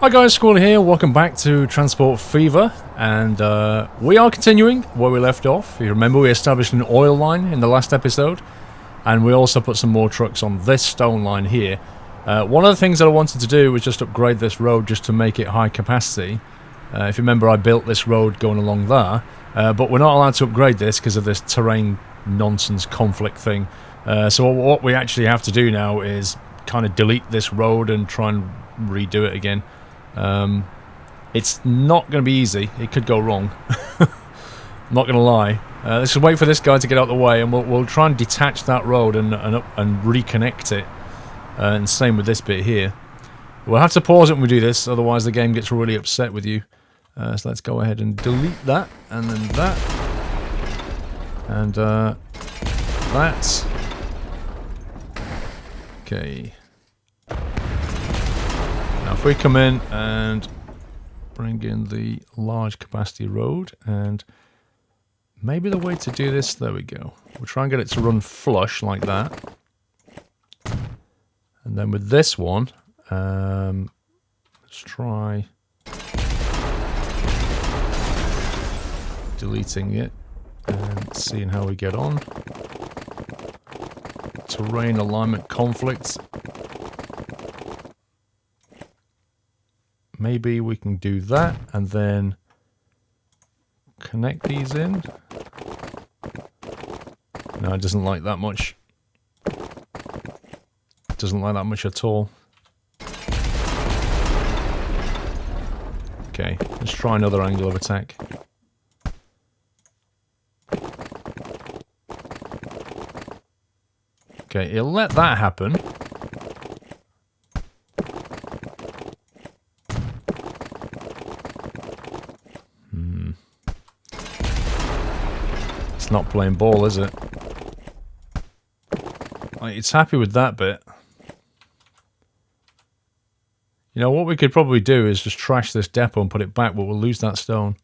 Hi guys, Squall here, welcome back to Transport Fever, and we are continuing where we left off. You remember we established an oil line in the last episode, and we also put some more trucks on this stone line here. One of the things that I wanted to do was just upgrade this road just to make it high capacity. If you remember, I built this road going along there, but we're not allowed to upgrade this because of this terrain nonsense conflict thing. So what we actually have to do now is kind of delete this road and try and redo it again. It's not going to be easy. It could go wrong. I'm not going to lie. Let's just wait for this guy to get out of the way, and we'll try and detach that road and reconnect it. And same with this bit here. We'll have to pause it when we do this, otherwise the game gets really upset with you. So let's go ahead and delete that, and then that, and that. Okay. Now if we come in and bring in the large capacity road, and maybe the way to do this, there we go. We'll try and get it to run flush like that. And then with this one, let's try deleting it and seeing how we get on. Terrain alignment conflicts. Maybe we can do that and then connect these in. No, it doesn't like that much. It doesn't like that much at all. Okay, let's try another angle of attack. Okay, it'll let that happen. It's not playing ball, is it? Like, it's happy with that bit. You know, what we could probably do is just trash this depot and put it back, but we'll lose that stone.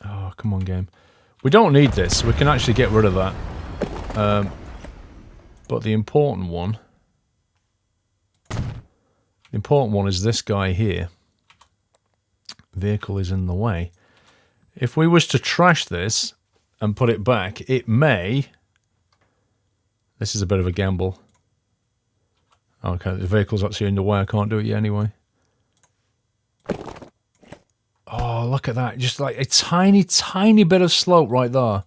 Oh, come on, game. We don't need this. We can actually get rid of that. But the important one is this guy here. Vehicle is in the way. If we was to trash this and put it back, it may... This is a bit of a gamble. Okay, the vehicle's actually in the way. I can't do it yet anyway. Oh, look at that. Just like a tiny, tiny bit of slope right there.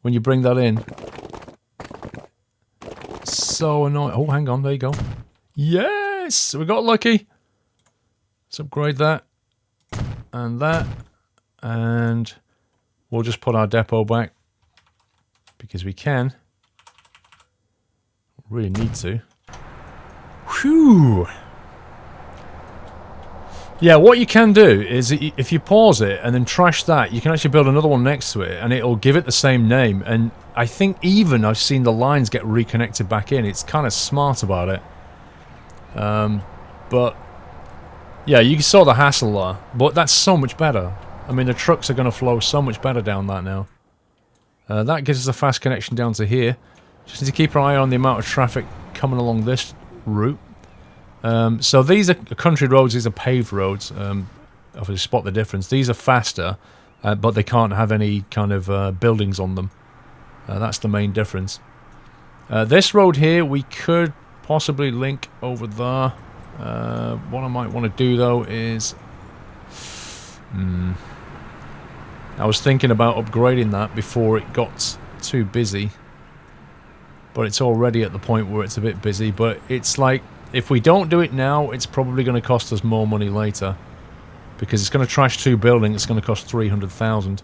When you bring that in. So annoying. Oh, hang on. There you go. Yes! We got lucky. Let's upgrade that. And that. And we'll just put our depot back. Because we can. Really need to. Whew! Yeah, what you can do is if you pause it and then trash that, you can actually build another one next to it and it'll give it the same name. And I think even I've seen the lines get reconnected back in. It's kind of smart about it. But yeah, you saw the hassle there, but that's so much better. I mean, the trucks are going to flow so much better down that now. That gives us a fast connection down to here. Just need to keep our eye on the amount of traffic coming along this route. So these are country roads, these are paved roads. Obviously spot the difference. These are faster, but they can't have any kind of buildings on them. That's the main difference. This road here, we could possibly link over there. What I might want to do though is... I was thinking about upgrading that before it got too busy. But it's already at the point where it's a bit busy. But it's like... If we don't do it now, it's probably going to cost us more money later. Because it's going to trash 2 buildings, it's going to cost 300,000.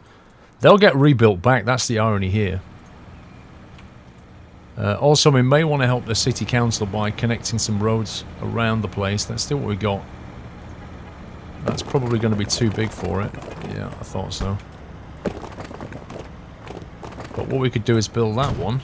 They'll get rebuilt back, that's the irony here. Also, we may want to help the city council by connecting some roads around the place. Let's see what we got. That's probably going to be too big for it. Yeah, I thought so. But what we could do is build that one.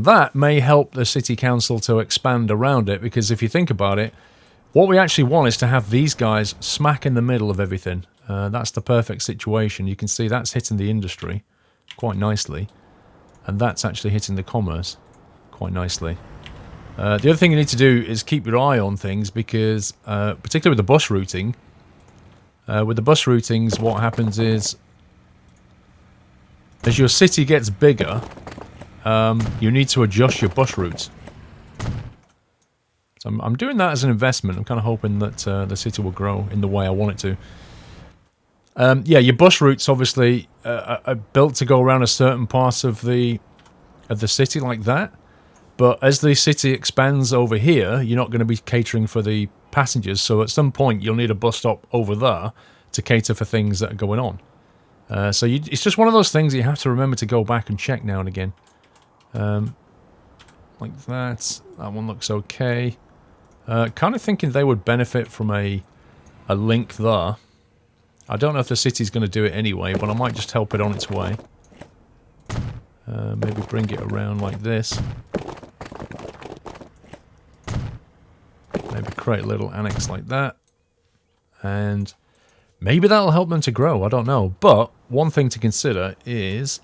And that may help the city council to expand around it, because if you think about it, what we actually want is to have these guys smack in the middle of everything. That's the perfect situation. You can see that's hitting the industry quite nicely, and that's actually hitting the commerce quite nicely. The other thing you need to do is keep your eye on things, because particularly with the bus routing, with the bus routings, what happens is as your city gets bigger, you need to adjust your bus routes. So I'm doing that as an investment. I'm kind of hoping that the city will grow in the way I want it to. Yeah, your bus routes obviously are built to go around a certain part of the city like that. But as the city expands over here, you're not going to be catering for the passengers. So at some point, you'll need a bus stop over there to cater for things that are going on. So it's just one of those things you have to remember to go back and check now and again. Like that. That one looks okay. Kind of thinking they would benefit from a link there. I don't know if the city's going to do it anyway, but I might just help it on its way. Maybe bring it around like this. Maybe create a little annex like that. And maybe that'll help them to grow, I don't know. But one thing to consider is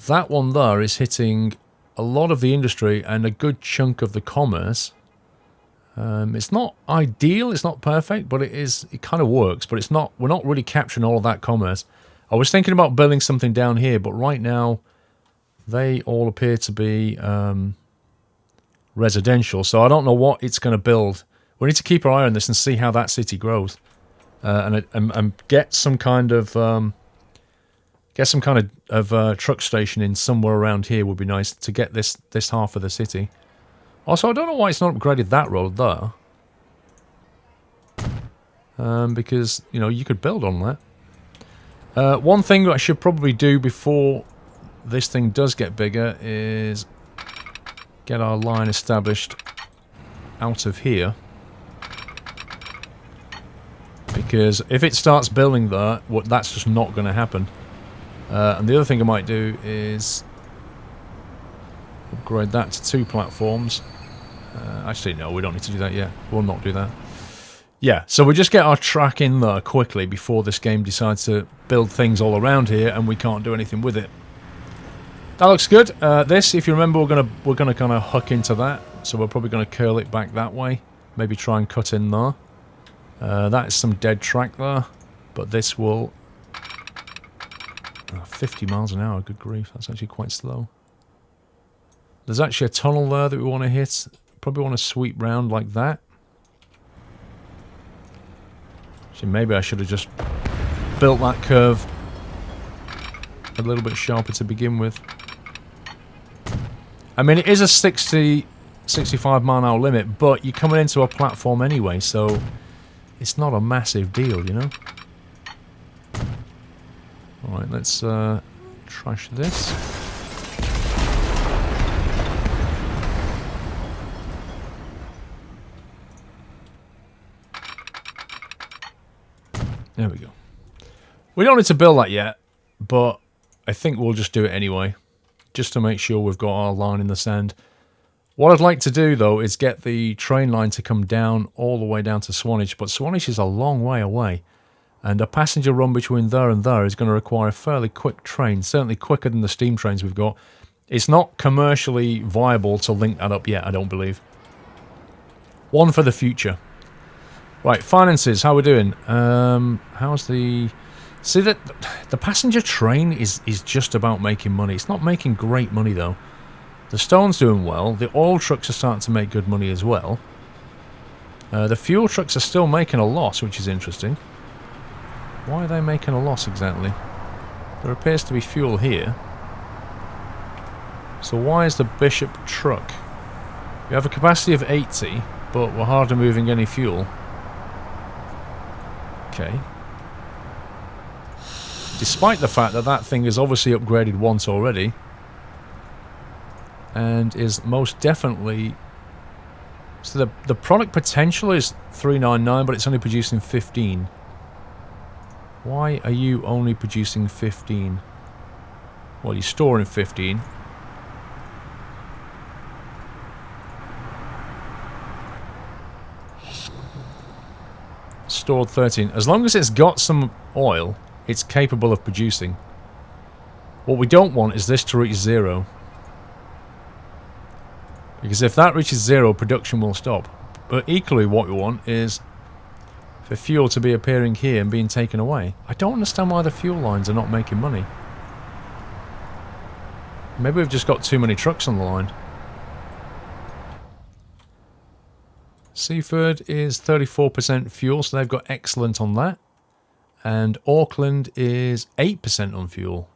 that one there is hitting a lot of the industry and a good chunk of the commerce. It's not ideal, it's not perfect, but it kind of works, but we're not really capturing all of that commerce. I was thinking about building something down here, but right now they all appear to be residential, so I don't know what it's going to build. We need to keep our eye on this and see how that city grows, and get some kind of truck station in somewhere around here would be nice to get this half of the city. Also, I don't know why it's not upgraded that road there. Because, you know, you could build on that. One thing that I should probably do before this thing does get bigger is get our line established out of here. Because if it starts building there, that's just not going to happen. And the other thing I might do is upgrade that to 2 platforms. Actually, no, we don't need to do that yet. We'll not do that. Yeah, so we just get our track in there quickly before this game decides to build things all around here and we can't do anything with it. That looks good. This, if you remember, we're gonna kind of hook into that. So we're probably going to curl it back that way. Maybe try and cut in there. That is some dead track there. But this will... 50 miles an hour, good grief. That's actually quite slow. There's actually a tunnel there that we want to hit. Probably want to sweep round like that. Actually, maybe I should have just built that curve a little bit sharper to begin with. I mean, it is a 65 mile an hour limit, but you're coming into a platform anyway, so it's not a massive deal, you know? Alright, let's trash this. There we go. We don't need to build that yet, but I think we'll just do it anyway, just to make sure we've got our line in the sand. What I'd like to do, though, is get the train line to come down all the way down to Swanage, but Swanage is a long way away, and a passenger run between there and there is going to require a fairly quick train, certainly quicker than the steam trains we've got. It's not commercially viable to link that up yet, I don't believe. One for the future. Right, finances, how are we doing? How's the... See, that the passenger train is just about making money. It's not making great money, though. The stone's doing well. The oil trucks are starting to make good money as well. The fuel trucks are still making a loss, which is interesting. Why are they making a loss, exactly? There appears to be fuel here. So why is the Bishop truck? We have a capacity of 80, but we're hardly moving any fuel. Okay. Despite the fact that that thing is obviously upgraded once already. And is most definitely... So the product potential is 399, but it's only producing 15. Why are you only producing 15? Well, you're storing 15. stored 13. As long as it's got some oil, it's capable of producing. What we don't want is this to reach 0. Because if that reaches 0, production will stop. But equally what we want is for fuel to be appearing here and being taken away. I don't understand why the fuel lines are not making money. Maybe we've just got too many trucks on the line. Seaford is 34% fuel, so they've got excellent on that. And Auckland is 8% on fuel.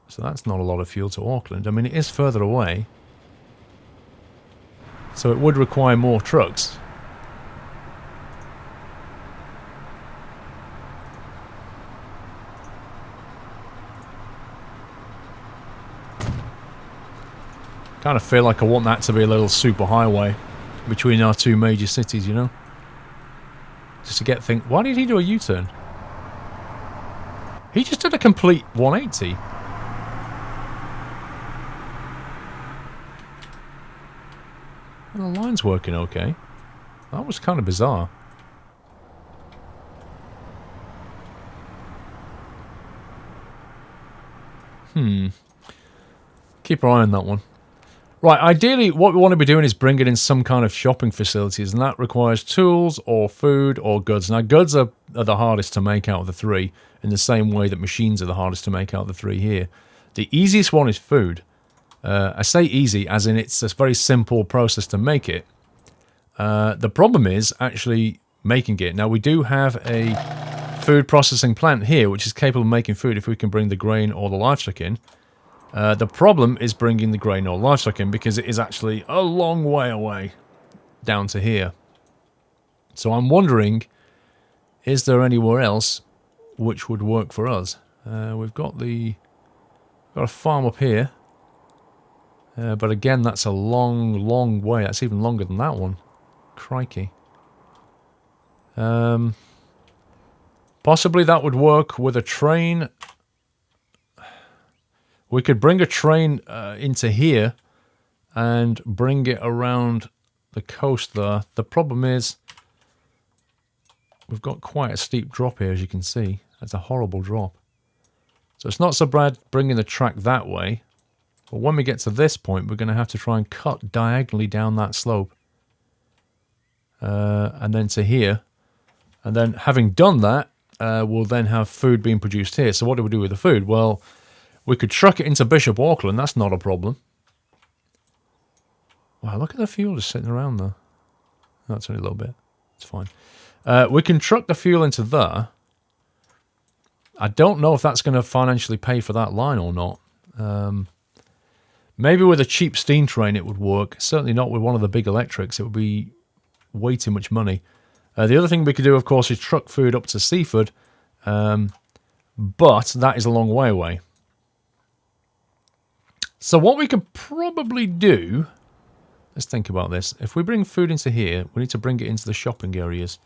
So that's not a lot of fuel to Auckland. I mean, it is further away. So it would require more trucks. Kind of feel like I want that to be a little super highway between our two major cities, you know? Just to get things... Why did he do a U-turn? He just did a complete 180. And the line's working okay. That was kind of bizarre. Keep our eye on that one. Right, ideally what we want to be doing is bringing in some kind of shopping facilities, and that requires tools or food or goods. Now goods are the hardest to make out of the three, in the same way that machines are the hardest to make out of the three here. The easiest one is food. I say easy as in it's a very simple process to make it. The problem is actually making it. Now we do have a food processing plant here which is capable of making food if we can bring the grain or the livestock in. The problem is bringing the grain or livestock in because it is actually a long way away down to here. So I'm wondering, is there anywhere else which would work for us? We've got a farm up here, but again that's a long way. That's even longer than that one. Crikey. Possibly that would work with a train. We could bring a train into here and bring it around the coast there. The problem is we've got quite a steep drop here, as you can see. That's a horrible drop. So it's not so bad bringing the track that way. But when we get to this point, we're going to have to try and cut diagonally down that slope. And then to here. And then having done that, we'll then have food being produced here. So what do we do with the food? Well, we could truck it into Bishop Auckland, that's not a problem. Wow, look at the fuel just sitting around there. That's only a little bit. It's fine. We can truck the fuel into there. I don't know if that's going to financially pay for that line or not. Maybe with a cheap steam train it would work. Certainly not with one of the big electrics. It would be way too much money. The other thing we could do, of course, is truck food up to Seaford. But that is a long way away. So what we could probably do, let's think about this. If we bring food into here, we need to bring it into the shopping areas,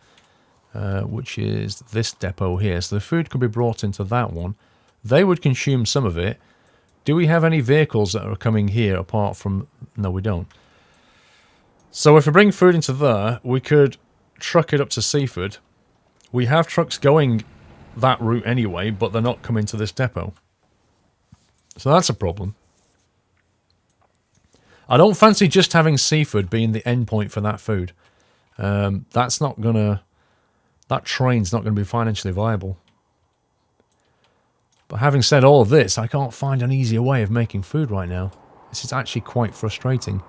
which is this depot here. So the food could be brought into that one. They would consume some of it. Do we have any vehicles that are coming here apart from... No, we don't. So if we bring food into there, we could truck it up to Seaford. We have trucks going that route anyway, but they're not coming to this depot. So that's a problem. I don't fancy just having Seaford being the end point for that food. That's not gonna... That train's not going to be financially viable. But having said all of this, I can't find an easier way of making food right now. This is actually quite frustrating.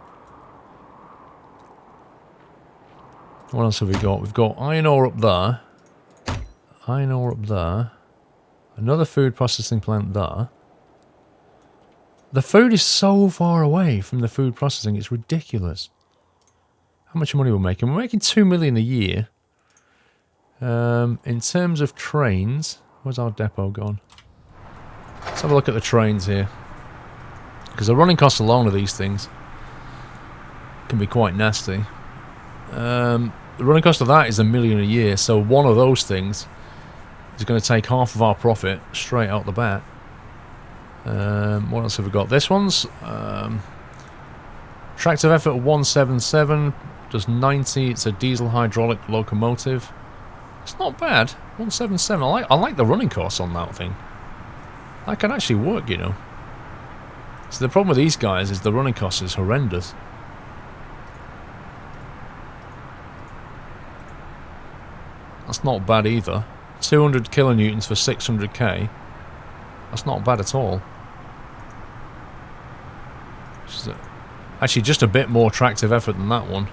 What else have we got? We've got iron ore up there. Iron ore up there. Another food processing plant there. The food is so far away from the food processing, it's ridiculous. How much money we're making? We're making 2 million a year. In terms of trains, where's our depot gone? Let's have a look at the trains here. Because the running costs alone of these things can be quite nasty. The running cost of that is $1 million a year, so one of those things is going to take half of our profit straight out the bat. What else have we got? This one's tractive effort 177, does 90, it's a diesel hydraulic locomotive. It's not bad. 177. I like the running course on that thing. That can actually work, you know. So the problem with these guys is the running cost is horrendous. That's not bad either. 200 kilonewtons for 600k. That's not bad at all. Actually, just a bit more tractive effort than that one.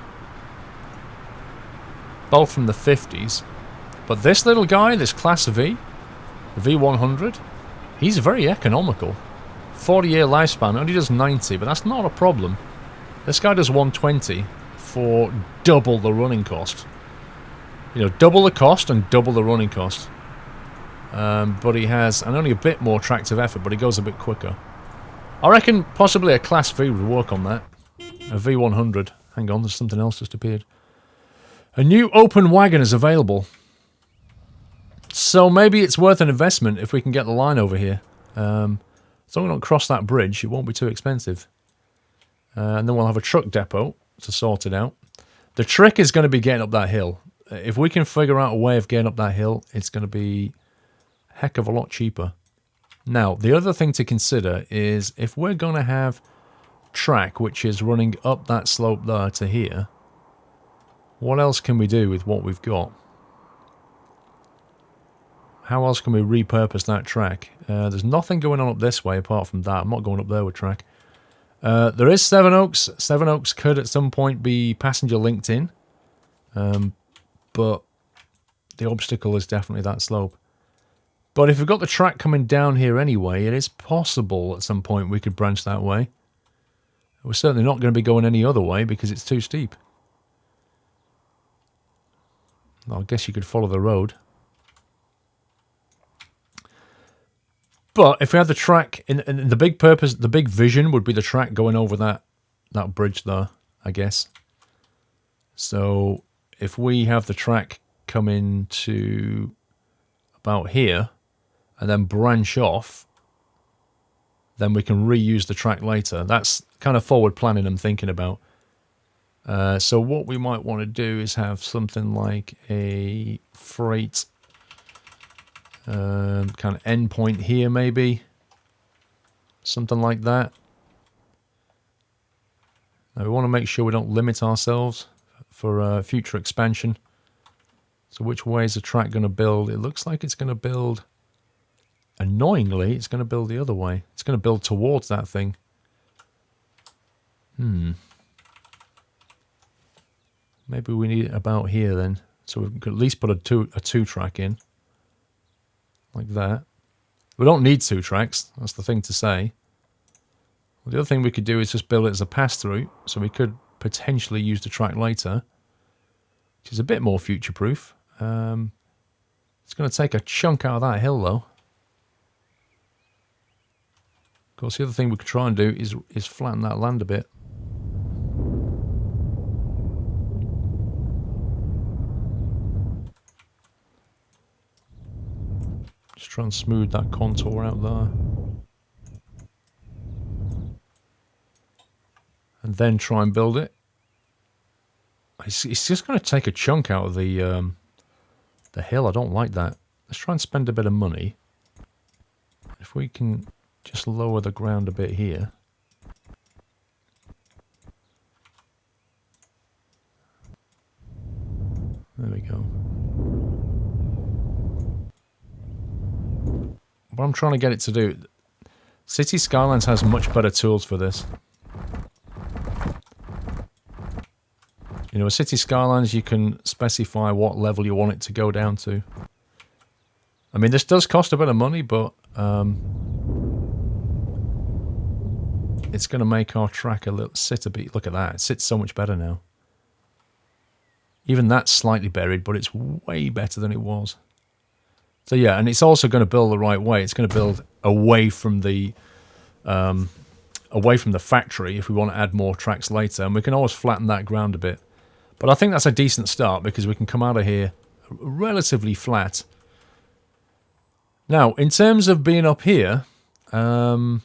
Both from the 50s. But this little guy, this Class V, the V100, he's very economical. 40-year lifespan, only does 90, but that's not a problem. This guy does 120 for double the running cost. You know, double the cost and double the running cost. But he has, and only a bit more tractive effort, but he goes a bit quicker. I reckon possibly a Class V would work on that. A V100. Hang on, there's something else just appeared. A new open wagon is available. So maybe it's worth an investment if we can get the line over here. As long as we don't cross that bridge, it won't be too expensive. And then we'll have a truck depot to sort it out. The trick is going to be getting up that hill. If we can figure out a way of getting up that hill, it's going to be a heck of a lot cheaper. Now, the other thing to consider is if we're going to have track which is running up that slope there to here, what else can we do with what we've got? How else can we repurpose that track? There's nothing going on up this way apart from that. I'm not going up there with track. There is Seven Oaks. Seven Oaks could at some point be passenger linked in. But the obstacle is definitely that slope. But if we've got the track coming down here anyway, it is possible at some point we could branch that way. We're certainly not going to be going any other way because it's too steep. Well, I guess you could follow the road. But if we had the track, in the big purpose, the big vision would be the track going over that bridge there, I guess. So if we have the track come into about here and then branch off, then we can reuse the track later. That's kind of forward planning I'm thinking about. So what we might want to do is have something like a freight kind of endpoint here, maybe. Something like that. Now we want to make sure we don't limit ourselves for future expansion. So which way is the track going to build? It looks like it's going to build... Annoyingly, it's going to build the other way. It's going to build towards that thing. Maybe we need it about here then. So we could at least put a two track in. Like that. We don't need two tracks. That's the thing to say. Well, the other thing we could do is just build it as a pass-through. So we could potentially use the track later. Which is a bit more future-proof. It's going to take a chunk out of that hill, though. Of course, the other thing we could try and do is flatten that land a bit. Just try and smooth that contour out there. And then try and build it. It's just going to take a chunk out of the hill. I don't like that. Let's try and spend a bit of money. If we can just lower the ground a bit here. There we go. What I'm trying to get it to do... City Skylines has much better tools for this. You know, with City Skylines, you can specify what level you want it to go down to. I mean, this does cost a bit of money, but it's going to make our track a little sit a bit. Look at that; it sits so much better now. Even that's slightly buried, but it's way better than it was. So yeah, and it's also going to build the right way. It's going to build away from the factory if we want to add more tracks later, and we can always flatten that ground a bit. But I think that's a decent start because we can come out of here relatively flat. Now, in terms of being up here, there's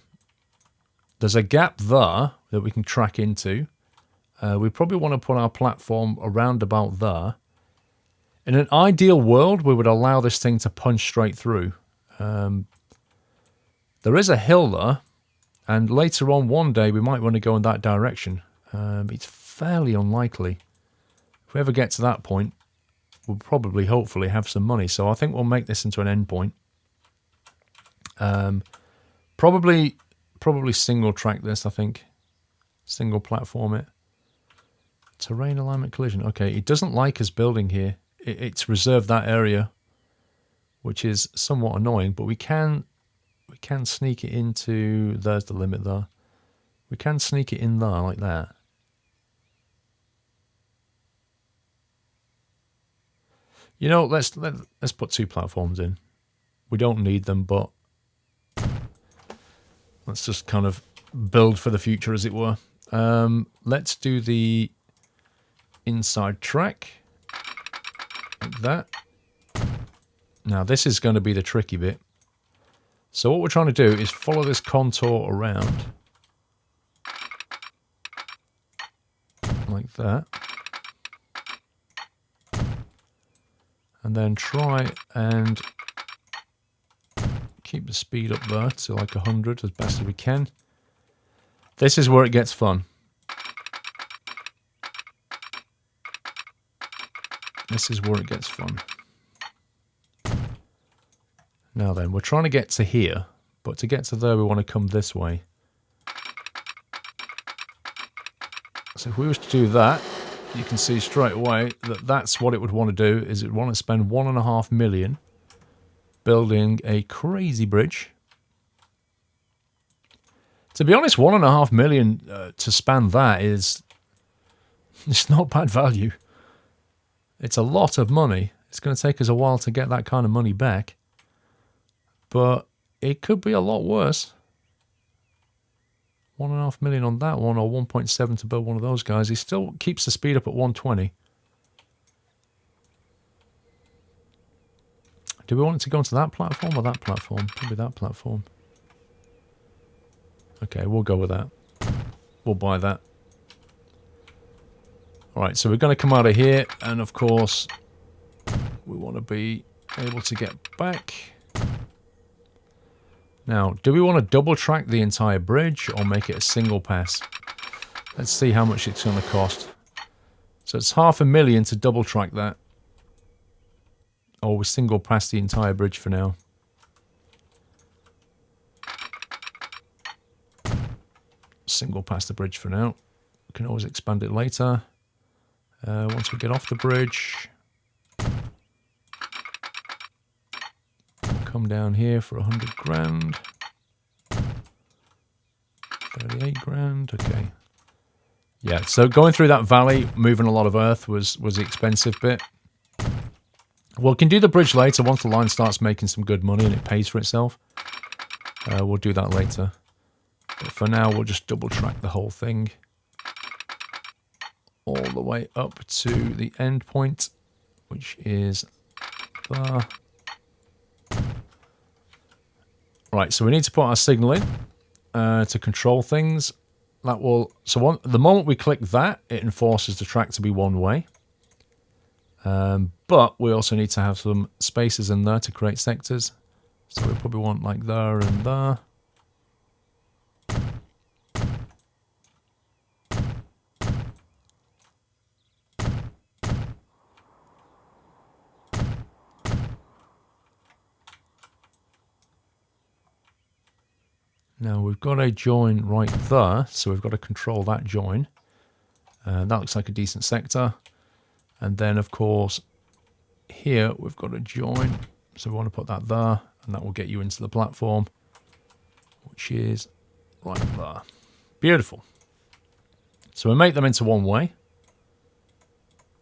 a gap there that we can track into. We probably want to put our platform around about there. In an ideal world, we would allow this thing to punch straight through. There is a hill there, and later on one day we might want to go in that direction. It's fairly unlikely. If we ever get to that point, we'll probably, hopefully, have some money. So I think we'll make this into an endpoint. Probably single track this, I think. Single platform it. Terrain alignment collision. Okay, it doesn't like us building here. It's reserved that area, which is somewhat annoying, but we can sneak it into, there's the limit there. We can sneak it in there like that. You know, let's put 2 platforms in. We don't need them, but let's just kind of build for the future, as it were. Let's do the inside track. Like that. Now, this is going to be the tricky bit. So what we're trying to do is follow this contour around. Like that. And then try and keep the speed up there to like 100 as best as we can. This is where it gets fun. This is where it gets fun. Now then, we're trying to get to here, but to get to there, we want to come this way. So if we was to do that, you can see straight away that that's what it would want to do, is it would want to spend 1.5 million building a crazy bridge. To be honest, 1.5 million to span that it's not bad value. It's a lot of money. It's going to take us a while to get that kind of money back. But it could be a lot worse. 1.5 million on that one, or 1.7 to build one of those guys. He still keeps the speed up at 120. Do we want it to go onto that platform or that platform? Probably that platform. Okay, we'll go with that. We'll buy that. Alright, so we're going to come out of here, and of course, we want to be able to get back. Now, do we want to double track the entire bridge or make it a single pass? Let's see how much it's going to cost. So it's 500,000 to double track that. Or we single pass the entire bridge for now. Single pass the bridge for now. We can always expand it later. Once we get off the bridge, we'll come down here for 100 grand. 38 grand, okay. Yeah, so going through that valley, moving a lot of earth was the expensive bit. We can do the bridge later once the line starts making some good money and it pays for itself. We'll do that later. But for now, we'll just double track the whole thing. All the way up to the end point, which is there. Right, so we need to put our signal in to control things. That will, so the moment we click that, it enforces the track to be one way. But we also need to have some spaces in there to create sectors. So we probably want like there and there. Now we've got a join right there, so we've got to control that join. That looks like a decent sector. And then, of course, here we've got a join, so we want to put that there, and that will get you into the platform, which is right there. Beautiful. So we make them into one way.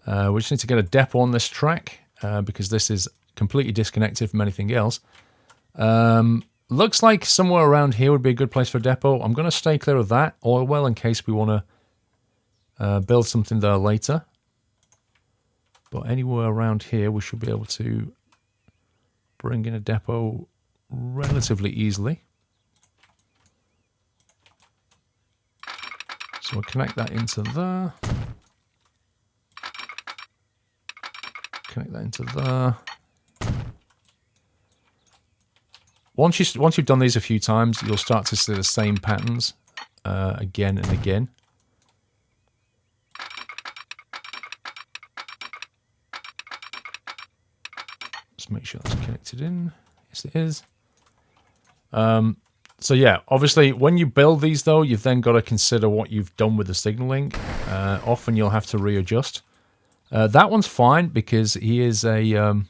We just need to get a depot on this track, because this is completely disconnected from anything else. Looks like somewhere around here would be a good place for a depot. I'm going to stay clear of that oil well in case we want to build something there later. But anywhere around here we should be able to bring in a depot relatively easily. So we'll connect that into there. connect that into there. Once you've done these a few times, you'll start to see the same patterns again and again. Just make sure that's connected in. Yes, it is. So yeah, obviously, when you build these, though, you've then got to consider what you've done with the signaling. Often you'll have to readjust. That one's fine because he is a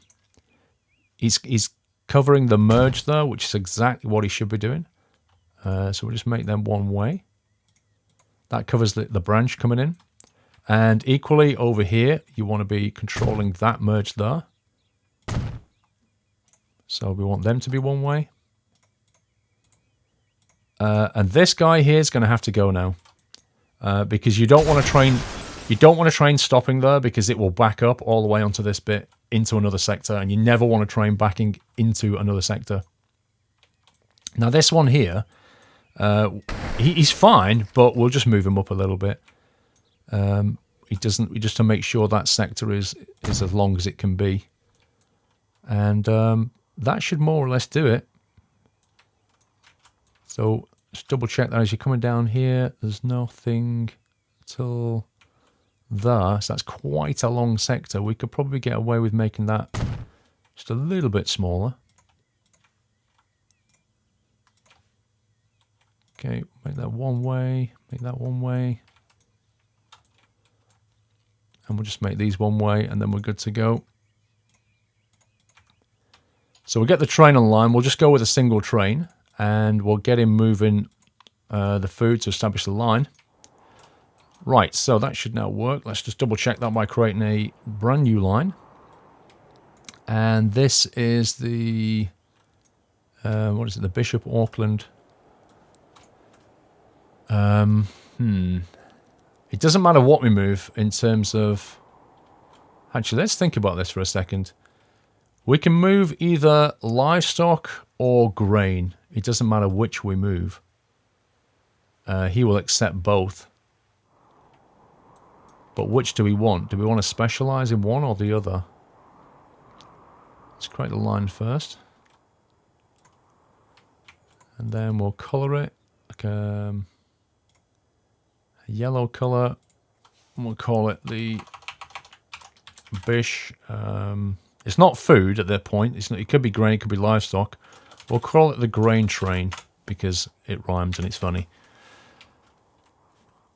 he's covering the merge there, which is exactly what he should be doing. So we'll just make them one way. That covers the branch coming in. And equally over here, you want to be controlling that merge there. So we want them to be one way. And this guy here is going to have to go now. Because you don't want to train stopping there because it will back up all the way onto this bit into another sector, and you never want to train backing into another sector. Now this one here, he's fine, but we'll just move him up a little bit. Just to make sure that sector is as long as it can be. And that should more or less do it. So just double check that as you're coming down here, there's nothing till there. So that's quite a long sector. We could probably get away with making that just a little bit smaller. Okay, make that one way, make that one way. And we'll just make these one way, and then we're good to go. So we'll get the train online. We'll just go with a single train, and we'll get him moving the food to establish the line. Right, so that should now work. Let's just double check that by creating a brand new line. And this is the, what is it, the Bishop Auckland. It doesn't matter what we move in terms of... Actually, let's think about this for a second. We can move either livestock or grain. It doesn't matter which we move. He will accept both. But which do we want? Do we want to specialize in one or the other? Let's create the line first. And then we'll color it like a yellow color. And we'll call it the Bish. It's not food at that point. It could be grain, it could be livestock. We'll call it the grain train because it rhymes and it's funny.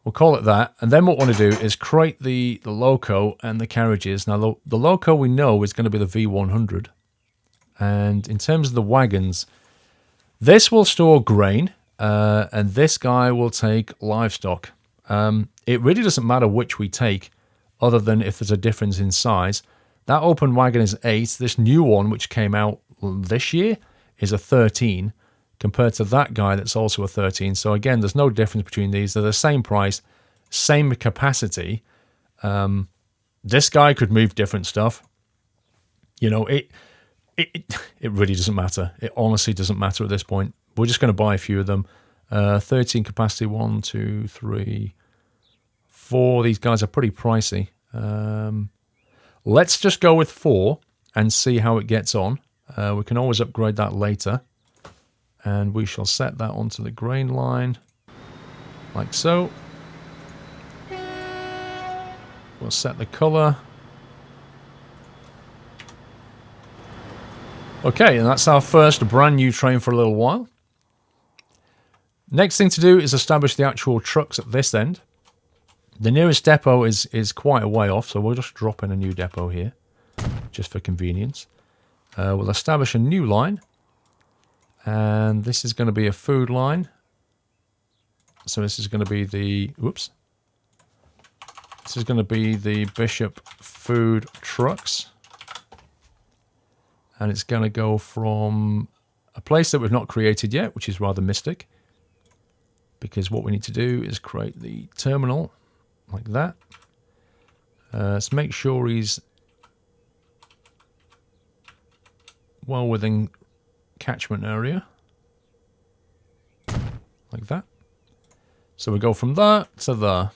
We'll call it that. And then what we want to do is create the loco and the carriages. Now, the loco we know is going to be the V100. And in terms of the wagons, this will store grain, and this guy will take livestock. It really doesn't matter which we take, other than if there's a difference in size. That open wagon is 8. This new one, which came out this year, is a 13, compared to that guy that's also a 13. So again, there's no difference between these. They're the same price, same capacity. This guy could move different stuff. You know, it really doesn't matter. It honestly doesn't matter at this point. We're just going to buy a few of them. 13 capacity, 1, 2, 3, 4. These guys are pretty pricey. Let's just go with 4 and see how it gets on. We can always upgrade that later. And we shall set that onto the grain line, like so. We'll set the color. Okay, and that's our first brand new train for a little while. Next thing to do is establish the actual trucks at this end. The nearest depot is quite a way off, so we'll just drop in a new depot here, just for convenience. We'll establish a new line. And this is going to be a food line. So this is going to be the... Whoops. This is going to be the Bishop food trucks. And it's going to go from a place that we've not created yet, which is rather mystic. Because what we need to do is create the terminal like that. Let's make sure he's well within catchment area, like that. So we go from there to there.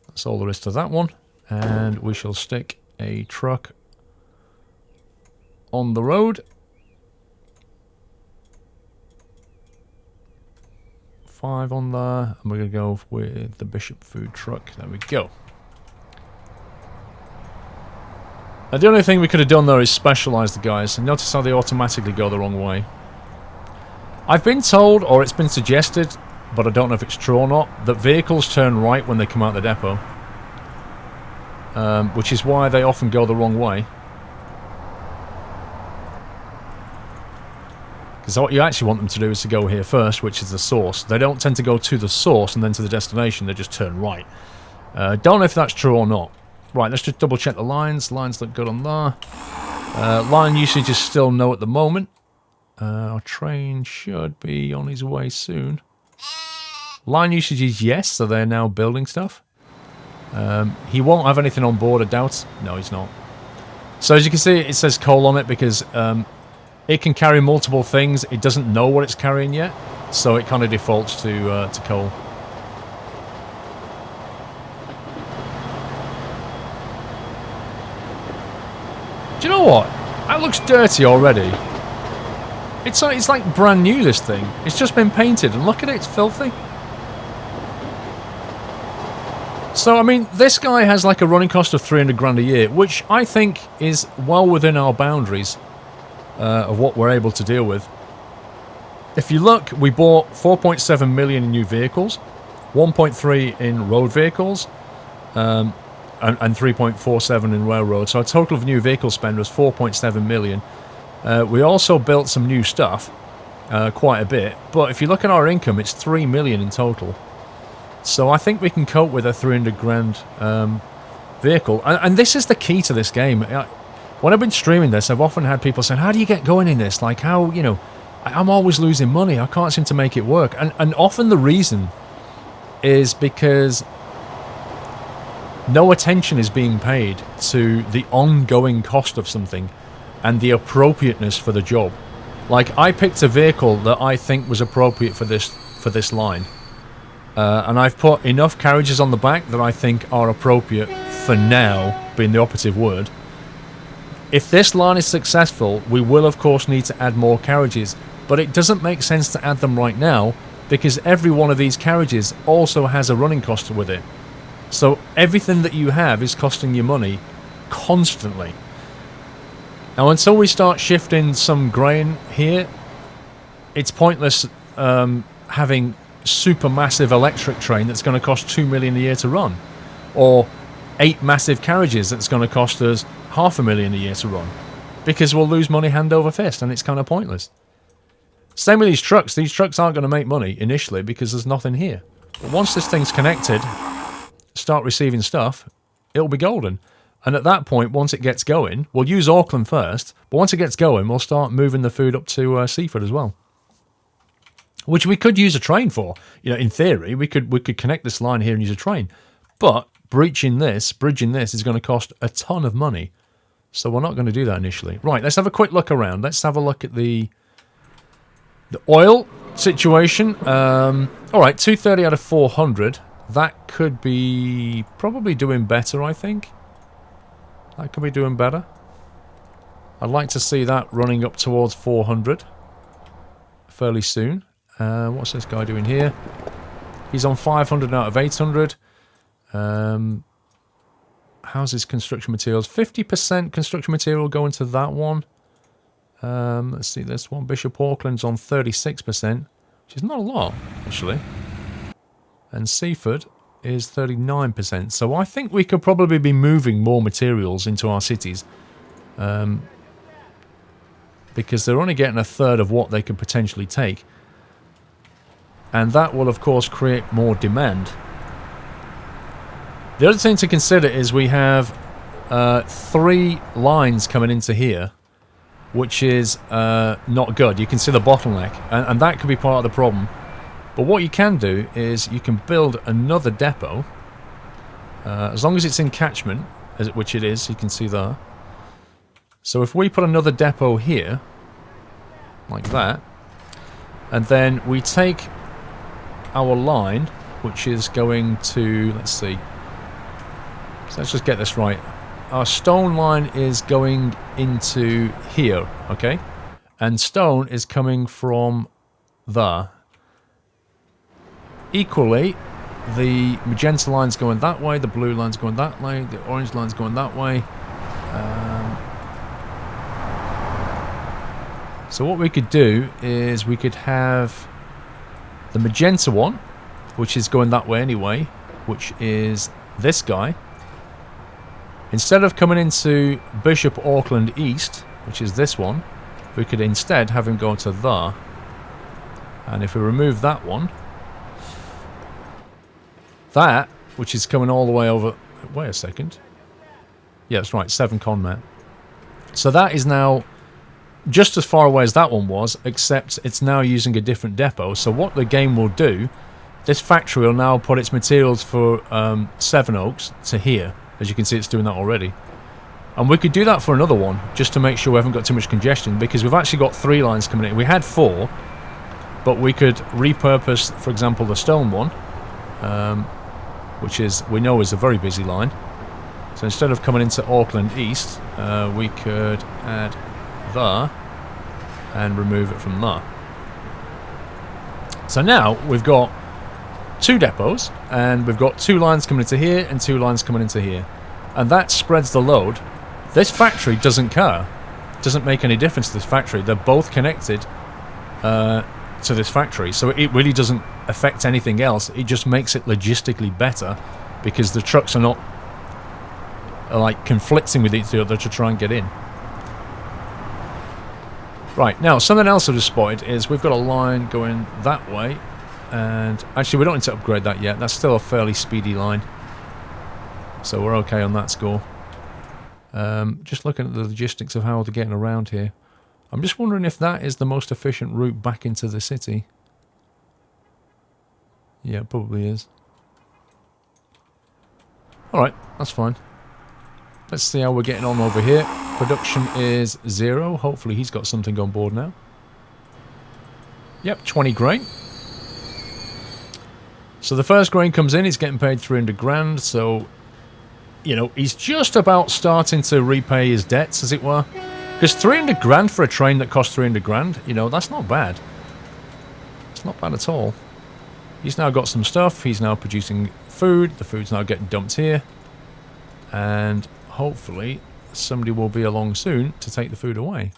That's all there is to that one, and we shall stick a truck on the road. 5 on there, and we're going to go with the Bishop food truck. There we go. Now, the only thing we could have done there is specialise the guys, and notice how they automatically go the wrong way. I've been told, or it's been suggested, but I don't know if it's true or not, that vehicles turn right when they come out the depot. Which is why they often go the wrong way. Because what you actually want them to do is to go here first, which is the source. They don't tend to go to the source and then to the destination, they just turn right. Don't know if that's true or not. Right, let's just double check the lines. Lines look good on there. Line usage is still no at the moment. Our train should be on his way soon. Line usage is yes, so they're now building stuff. He won't have anything on board, I doubt. No, he's not. So as you can see, it says coal on it because it can carry multiple things. It doesn't know what it's carrying yet, so it kind of defaults to coal. Do you know what? That looks dirty already. It's like brand new, this thing. It's just been painted, and look at it, it's filthy. So, I mean, this guy has like a running cost of 300 grand a year, which I think is well within our boundaries of what we're able to deal with. If you look, we bought 4.7 million in new vehicles, 1.3 in road vehicles, and 3.47 in railroad. So our total of new vehicle spend was 4.7 million. We also built some new stuff, quite a bit. But if you look at our income, it's 3 million in total. So I think we can cope with a 300 grand vehicle. And this is the key to this game. When I've been streaming this, I've often had people saying, how do you get going in this? Like, how, you know, I'm always losing money. I can't seem to make it work. And often the reason is because no attention is being paid to the ongoing cost of something and the appropriateness for the job. Like, I picked a vehicle that I think was appropriate for this line. And I've put enough carriages on the back that I think are appropriate for now, being the operative word. If this line is successful, we will of course need to add more carriages, but it doesn't make sense to add them right now because every one of these carriages also has a running cost with it. So everything that you have is costing you money constantly. Now, until we start shifting some grain here, it's pointless having super massive electric train that's going to cost 2 million a year to run, or 8 massive carriages that's going to cost us $500,000 a year to run, because we'll lose money hand over fist and it's kind of pointless. Same with these trucks aren't going to make money initially because there's nothing here, but once this thing's connected, start receiving stuff, it'll be golden. And at that point, once it gets going, we'll use Auckland first, but once it gets going, we'll start moving the food up to Seaford as well. Which we could use a train for. You know, in theory, we could connect this line here and use a train. But bridging this is going to cost a ton of money. So we're not going to do that initially. Right, let's have a quick look around. Let's have a look at the oil situation. All right, 230 out of 400. That could be probably doing better, I think. That could be doing better. I'd like to see that running up towards 400 fairly soon. What's this guy doing here? He's on 500 out of 800. How's his construction materials? 50% construction material going to that one. Let's see this one. Bishop Auckland's on 36%, which is not a lot, actually. And Seaford is 39%. So I think we could probably be moving more materials into our cities. Because they're only getting a third of what they could potentially take. And that will, of course, create more demand. The other thing to consider is we have 3 lines coming into here, which is not good. You can see the bottleneck, and that could be part of the problem. But what you can do is you can build another depot, as long as it's in catchment, which it is, you can see there. So if we put another depot here, like that, and then we take our line, which is going to, let's see, so let's just get this right. our stone line is going into here, okay? And stone is coming from there. Equally, the magenta line's going that way, the blue line's going that way, the orange line's going that way. So what we could do is we could have the magenta one, which is going that way anyway, which is this guy. Instead of coming into Bishop Auckland East, which is this one, we could instead have him go to there. And if we remove that one, that, which is coming all the way over... Wait a second. Yeah, that's right, 7 conmat. So that is now just as far away as that one was, except it's now using a different depot. So what the game will do, this factory will now put its materials for Sevenoaks to here. As you can see, it's doing that already. And we could do that for another one, just to make sure we haven't got too much congestion, because we've actually got 3 lines coming in. We had 4, but we could repurpose, for example, the stone one, which is, we know is a very busy line. So instead of coming into Auckland East, we could add there and remove it from there. So now we've got 2 depots, and we've got 2 lines coming into here and 2 lines coming into here, and that spreads the load. This factory doesn't care. It doesn't make any difference to this factory. They're both connected to this factory, so it really doesn't affect anything else. It just makes it logistically better, because the trucks are not like conflicting with each other to try and get in. Right, now something else I've just spotted is we've got a line going that way, and actually we don't need to upgrade that yet. That's still a fairly speedy line, so we're okay on that score. Just looking at the logistics of how they're getting around here, I'm just wondering if that is the most efficient route back into the city. Yeah, it probably is. Alright, that's fine. Let's see how we're getting on over here. Production is 0. Hopefully he's got something on board now. Yep, 20 grain. So the first grain comes in, he's getting paid 300 grand, so, you know, he's just about starting to repay his debts, as it were. Because 300 grand for a train that costs 300 grand, you know, that's not bad. It's not bad at all. He's now got some stuff, he's now producing food, the food's now getting dumped here. And hopefully somebody will be along soon to take the food away.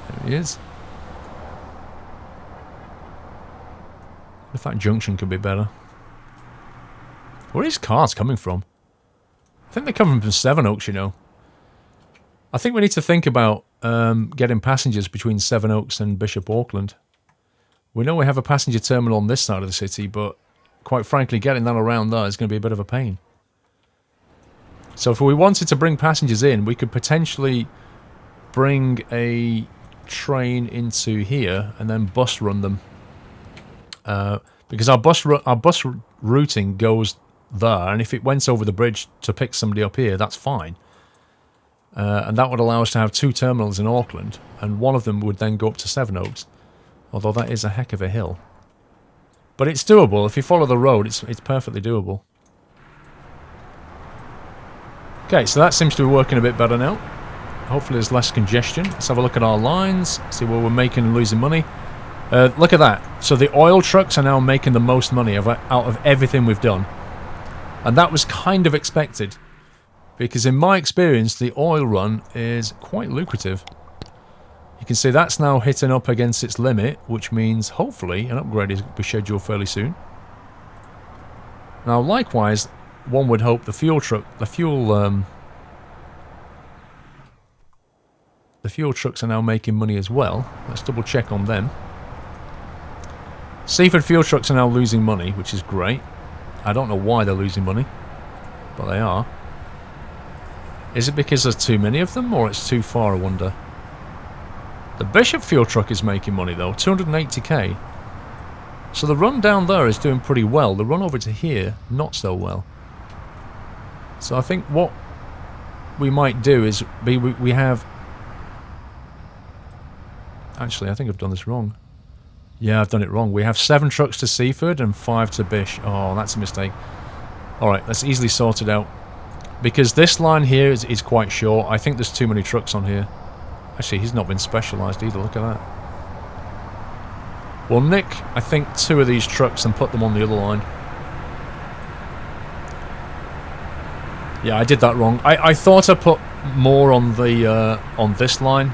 There he is. If that junction could be better. Where are these cars coming from? I think they're coming from Sevenoaks, you know. I think we need to think about getting passengers between Sevenoaks and Bishop Auckland. We know we have a passenger terminal on this side of the city, but quite frankly, getting that around there is going to be a bit of a pain. So if we wanted to bring passengers in, we could potentially bring a train into here and then bus run them. Because our bus routing goes there, and if it went over the bridge to pick somebody up here, that's fine. And that would allow us to have 2 terminals in Auckland, and one of them would then go up to Sevenoaks. Although that is a heck of a hill. But it's doable. If you follow the road, it's perfectly doable. Okay, so that seems to be working a bit better now. Hopefully there's less congestion. Let's have a look at our lines, see where we're making and losing money. Look at that. So the oil trucks are now making the most money out of everything we've done. And that was kind of expected. Because in my experience, the oil run is quite lucrative. You can see that's now hitting up against its limit, which means hopefully an upgrade is be scheduled fairly soon. Now, likewise, one would hope the fuel trucks are now making money as well. Let's double check on them. Seaford fuel trucks are now losing money, which is great. I don't know why they're losing money, but they are. Is it because there's too many of them, or it's too far, I wonder? The Bishop fuel truck is making money though, 280k. So the run down there is doing pretty well. The run over to here, not so well. So I think what we might do is we have... Actually, I think I've done this wrong. Yeah, I've done it wrong. We have 7 trucks to Seaford and 5 to Bish. Oh, that's a mistake. Alright, let's easily sort it out. Because this line here is quite short. I think there's too many trucks on here. Actually, he's not been specialised either. Look at that. We'll nick, I think, 2 of these trucks and put them on the other line. Yeah, I did that wrong. I thought I put more on the on this line,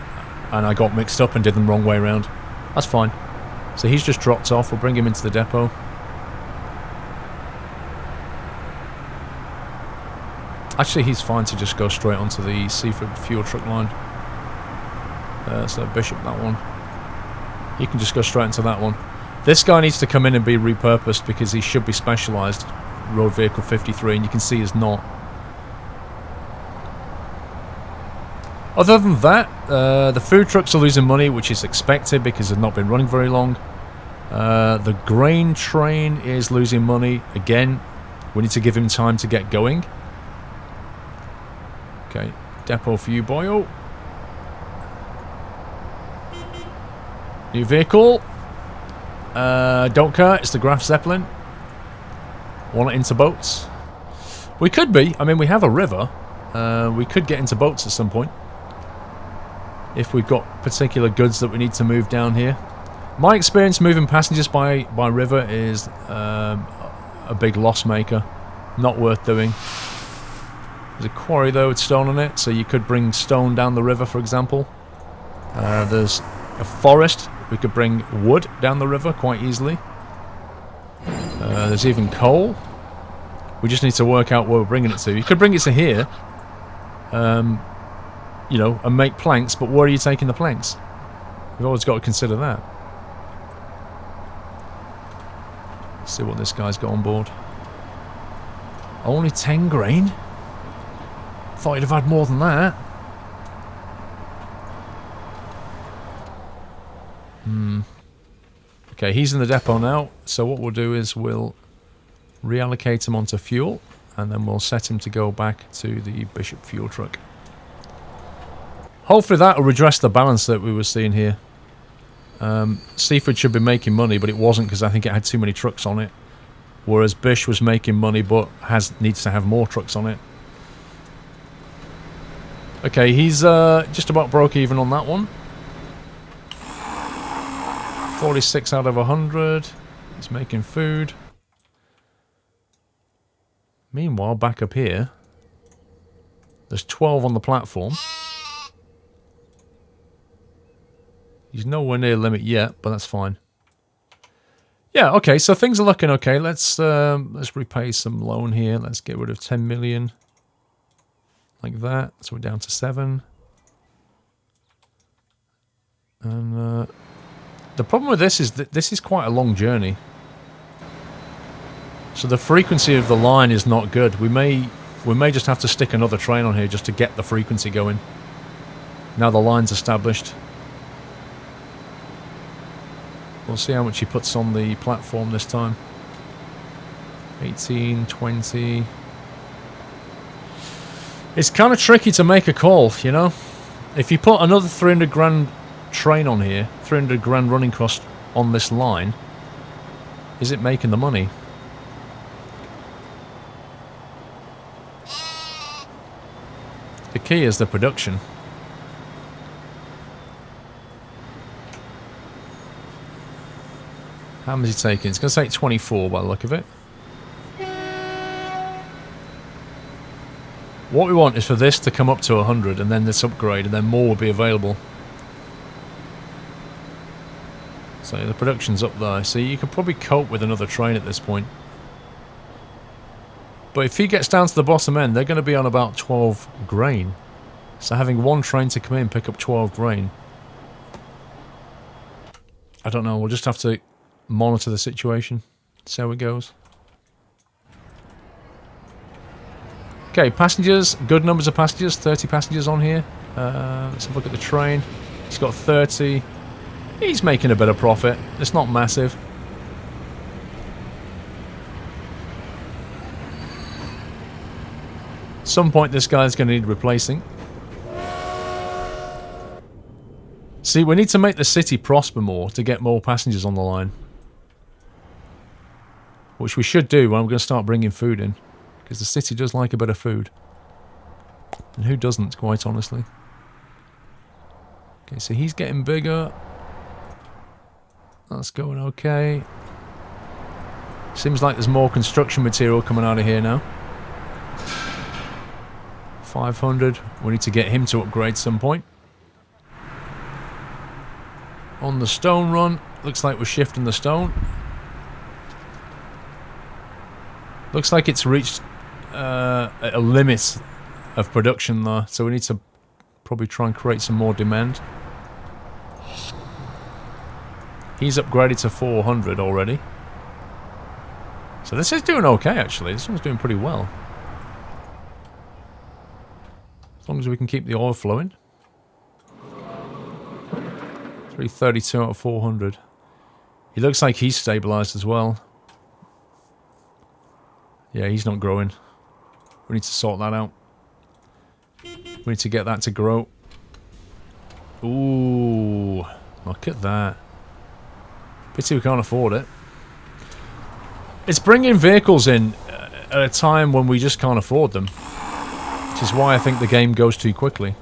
and I got mixed up and did them the wrong way around. That's fine. So he's just dropped off. We'll bring him into the depot. Actually, he's fine to just go straight onto the Seaford fuel truck line. So Bishop, that one. He can just go straight into that one. This guy needs to come in and be repurposed because he should be specialised. Road vehicle 53, and you can see he's not. Other than that, the food trucks are losing money, which is expected because they've not been running very long. The grain train is losing money. Again, we need to give him time to get going. Okay, depot for you, boyo. New vehicle. Don't care, it's the Graf Zeppelin. Want it into boats? We could be. I mean, we have a river. We could get into boats at some point. If we've got particular goods that we need to move down here. My experience moving passengers by river is a big loss maker. Not worth doing. There's a quarry though with stone on it, so you could bring stone down the river, for example. There's a forest. We could bring wood down the river quite easily. There's even coal. We just need to work out where we're bringing it to. You could bring it to here. You know, and make planks, but where are you taking the planks? We've always got to consider that. Let's see what this guy's got on board. Only 10 grain? Thought you'd have had more than that. Okay, he's in the depot now, so what we'll do is we'll reallocate him onto fuel, and then we'll set him to go back to the Bishop fuel truck. Hopefully that will redress the balance that we were seeing here. Seaford should be making money, but it wasn't because I think it had too many trucks on it. Whereas Bish was making money, but needs to have more trucks on it. Okay, he's just about broke even on that one. 46 out of 100. He's making food. Meanwhile, back up here, there's 12 on the platform. He's nowhere near limit yet, but that's fine. Yeah, okay, so things are looking okay. Let's repay some loan here. Let's get rid of 10 million. Like that. So we're down to 7. And the problem with this is that this is quite a long journey. So the frequency of the line is not good. We may just have to stick another train on here just to get the frequency going. Now the line's established. We'll see how much he puts on the platform this time. 18, 20. It's kind of tricky to make a call, you know? If you put another 300 grand train on here, 300 grand running cost on this line, is it making the money? The key is the production. How much is he taking? It's going to take 24 by the look of it. What we want is for this to come up to 100 and then this upgrade, and then more will be available. So the production's up there. See, you could probably cope with another train at this point. But if he gets down to the bottom end, they're going to be on about 12 grain. So having one train to come in, pick up 12 grain. I don't know, we'll just have to monitor the situation, see how it goes. Okay, passengers, good numbers of passengers, 30 passengers on here. Let's have a look at the train. He's got 30. He's making a bit of profit. It's not massive. At some point this guy's going to need replacing. See, we need to make the city prosper more to get more passengers on the line. Which we should do when we're going to start bringing food in. Because the city does like a bit of food. And who doesn't, quite honestly? Okay, so he's getting bigger. That's going okay. Seems like there's more construction material coming out of here now. 500. We need to get him to upgrade some point. On the stone run. Looks like we're shifting the stone. Looks like it's reached a limit of production there. So we need to probably try and create some more demand. He's upgraded to 400 already. So this is doing okay, actually. This one's doing pretty well. As long as we can keep the oil flowing. 332 out of 400. He looks like he's stabilized as well. Yeah, he's not growing. We need to sort that out. We need to get that to grow. Ooh, look at that. Pity we can't afford it. It's bringing vehicles in at a time when we just can't afford them. Which is why I think the game goes too quickly.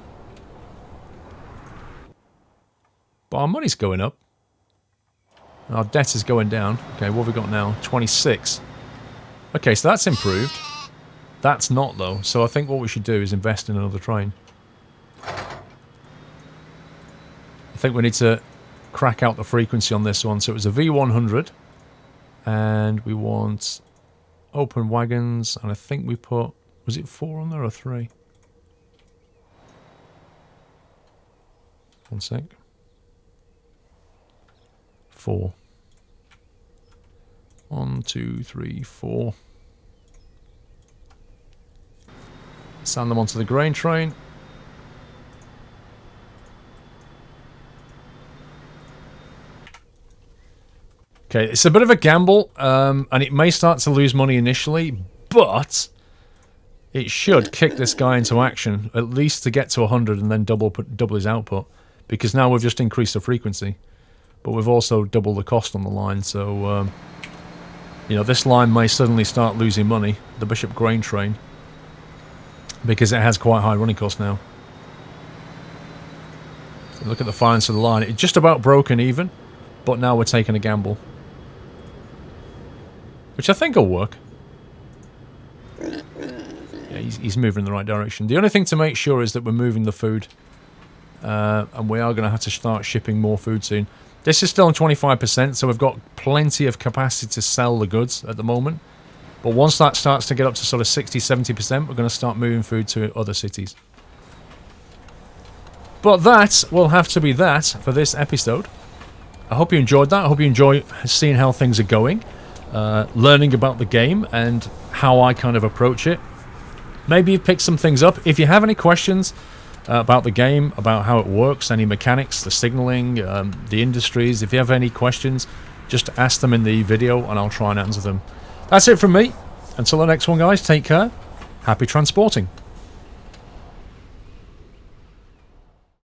But our money's going up. Our debt is going down. Okay, what have we got now? 26. Okay, so that's improved. That's not, though. So I think what we should do is invest in another train. I think we need to crack out the frequency on this one. So it was a V100. And we want open wagons. And I think we put... Was it 4 on there or 3? One sec. 4. 1, 2, 3, 4. Sand them onto the grain train. Okay, it's a bit of a gamble, and it may start to lose money initially, but it should kick this guy into action, at least to get to 100 and then double his output, because now we've just increased the frequency, but we've also doubled the cost on the line, so, you know, this line may suddenly start losing money, the Bishop grain train, because it has quite high running costs now. So look at the finance of the line. It's just about broken even, but now we're taking a gamble. Which I think will work. Yeah, he's moving in the right direction. The only thing to make sure is that we're moving the food. And we are going to have to start shipping more food soon. This is still on 25%, so we've got plenty of capacity to sell the goods at the moment. But once that starts to get up to sort of 60-70%, we're going to start moving food to other cities. But that will have to be that for this episode. I hope you enjoyed that. I hope you enjoy seeing how things are going. Learning about the game and how I kind of approach it. Maybe you've picked some things up. If you have any questions about the game, about how it works, any mechanics, the signaling, the industries, if you have any questions, just ask them in the video and I'll try and answer them. That's it from me. Until the next one, guys, take care. Happy transporting.